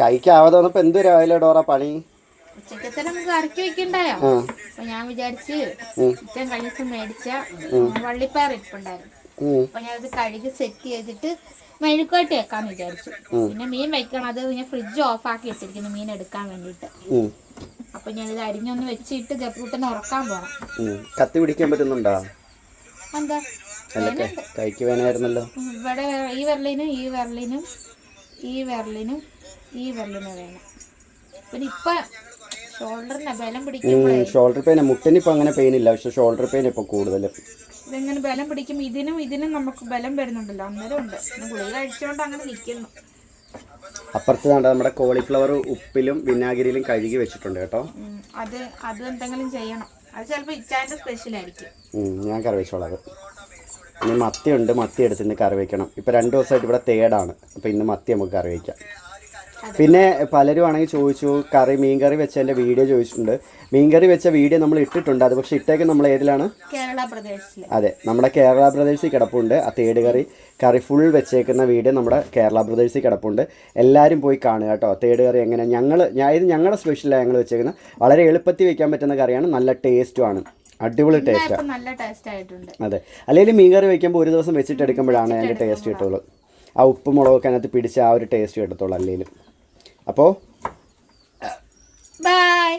കഴിക്കാവാതെ വന്നപ്പോ എന്ത് രാവിലെ ഡോറ പണി? ഉച്ചക്കത്തെ നമുക്ക് കറക്കി വെക്കണ്ടായോ? അപ്പൊ ഞാൻ വിചാരിച്ച് ഉച്ചൻ കഴിഞ്ഞ മേടിച്ച വള്ളിപ്പയർ ഇരിപ്പുണ്ടായിരുന്നു. അപ്പൊ ഞാനത് കഴുകി സെറ്റ് ചെയ്തിട്ട് മെഴുക്കുവരട്ടി വെക്കാന്ന് വിചാരിച്ചു. പിന്നെ മീൻ വെക്കണം, അത് ഞാൻ ഫ്രിഡ്ജ് ഓഫ് ആക്കി വെച്ചിരിക്കുന്നു മീൻ എടുക്കാൻ വേണ്ടിട്ട്. അപ്പൊ ഞാനിത് അരിഞ്ഞൊന്ന് വെച്ചിട്ട് ജപ്പൂട്ടനെ ഉറക്കാൻ പോണം. കത്തി പിടിക്കാൻ പറ്റുന്നുണ്ടോ? എന്താ കൈക്ക് വേണമായിരുന്നല്ലോ. ഇവിടെ ഈ വിരലിനും ഈ വിരലിനും ഈ വിരലിനും ഈ വിരലിനും വേണം. പിന്നെ ഇപ്പൊ ഷോൾഡറിന് ബലം പിടിക്കുമ്പോഴേ ഷോൾഡർ പെയിൻ, മുട്ടിനിപ്പോൾ അങ്ങനെ പെയിൻ ഇല്ല, പക്ഷെ ഷോൾഡർ പെയിൻ ഇപ്പോൾ കൂടുതൽ. ഇതെങ്ങനെ ബലം പിടിക്കും, ഇതിനും നമുക്ക് ബലം വരുന്നുണ്ടല്ലോ, അന്നേരം ഉണ്ട്. ഗുളിക കഴിച്ചുകൊണ്ട് അങ്ങനെ നിൽക്കുന്നു. അപ്പുറത്ത് നമ്മുടെ കോളിഫ്ലവർ ഉപ്പിലും വിനാഗിരിയിലും കഴുകി വെച്ചിട്ടുണ്ട് കേട്ടോ. അത് എന്തെങ്കിലും ചെയ്യണം. അത് ചിലപ്പോൾ ഇച്ചാൻ്റെ സ്പെഷ്യൽ ആയിരിക്കും. ഞാൻ കറി വെച്ചോളാം. ഇനി മത്തി ഉണ്ട്, മത്തി എടുത്തിട്ട് കറി വയ്ക്കണം. ഇപ്പോൾ 2 ദിവസമായിട്ട് ഇവിടെ തേടാണ്, അപ്പോൾ ഇന്ന് മത്തി നമുക്ക് കറി വയ്ക്കാം. പിന്നെ പലരും ആണെങ്കിൽ ചോദിച്ചു മീൻകറി വെച്ചതിൻ്റെ വീഡിയോ ചോദിച്ചിട്ടുണ്ട്. മീൻകറി വെച്ച വീഡിയോ നമ്മൾ ഇട്ടിട്ടുണ്ട്, അത് പക്ഷേ ഇട്ടേക്ക് നമ്മൾ ഏതിലാണ്? കേരള പ്രദേശിൽ. അതെ, നമ്മുടെ കേരള പ്രദേശിൽ കിടപ്പുണ്ട്. ആ തേട് കറി ഫുൾ വെച്ചേക്കുന്ന വീഡിയോ നമ്മുടെ കേരള പ്രദേശിൽ കിടപ്പുണ്ട്. എല്ലാവരും പോയി കാണുക കേട്ടോ. തേട് കറി എങ്ങനെ ഇത് ഞങ്ങളുടെ സ്പെഷ്യലാണ് ഞങ്ങൾ വെച്ചേക്കുന്നത്. വളരെ എളുപ്പത്തിൽ വയ്ക്കാൻ പറ്റുന്ന കറിയാണ്, നല്ല ടേസ്റ്റുമാണ്, അടിപൊളി ടേസ്റ്റാണ്. അതെ, അല്ലെങ്കിൽ മീൻകറി വയ്ക്കുമ്പോൾ ഒരു ദിവസം വെച്ചിട്ട് എടുക്കുമ്പോഴാണ് അതിൻ്റെ ടേസ്റ്റ് കിട്ടുള്ളൂ. ആ ഉപ്പ് മുളകൊക്കെ അതിനകത്ത് പിടിച്ച് ആ ഒരു ടേസ്റ്റ് കിട്ടത്തുള്ളൂ അല്ലെങ്കിലും. അപ്പോൾ ബൈ.